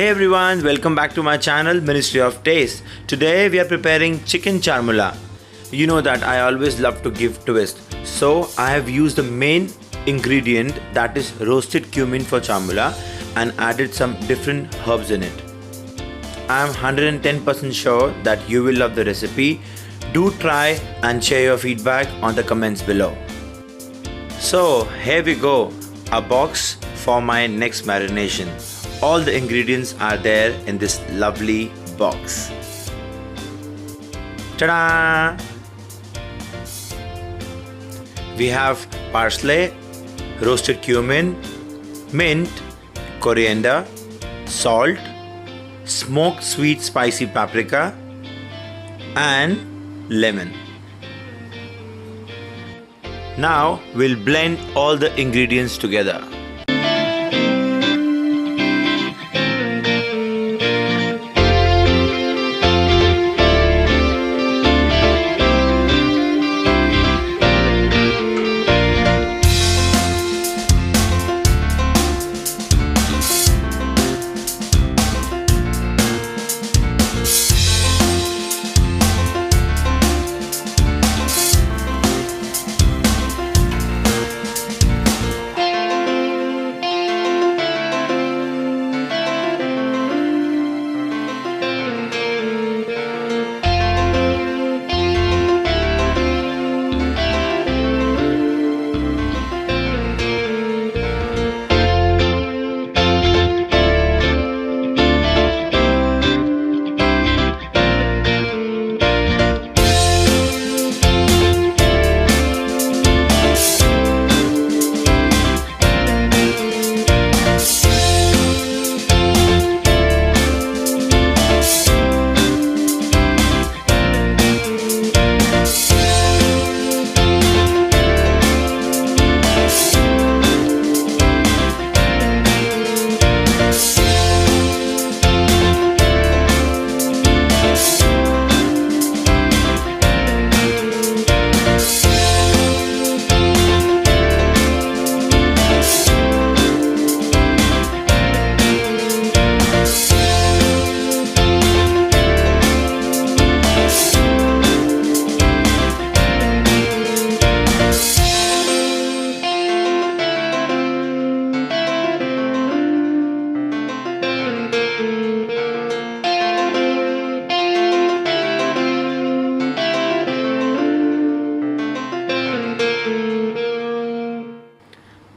Hey everyone, welcome back to my channel Ministry of Taste. Today we are preparing chicken chermoula. You know that I always love to give twist. So I have used the main ingredient, that is roasted cumin for chermoula, and added some different herbs in it. I am 110% sure that you will love the recipe. Do try and share your feedback on the comments below. So here we go, a box for my next marination. All the ingredients are there in this lovely box. Ta-da! We have parsley, roasted cumin, mint, coriander, salt, smoked sweet spicy paprika, and lemon. Now we'll blend all the ingredients together.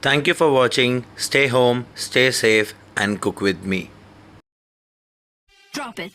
Thank you for watching. Stay home, stay safe, and cook with me. Drop it.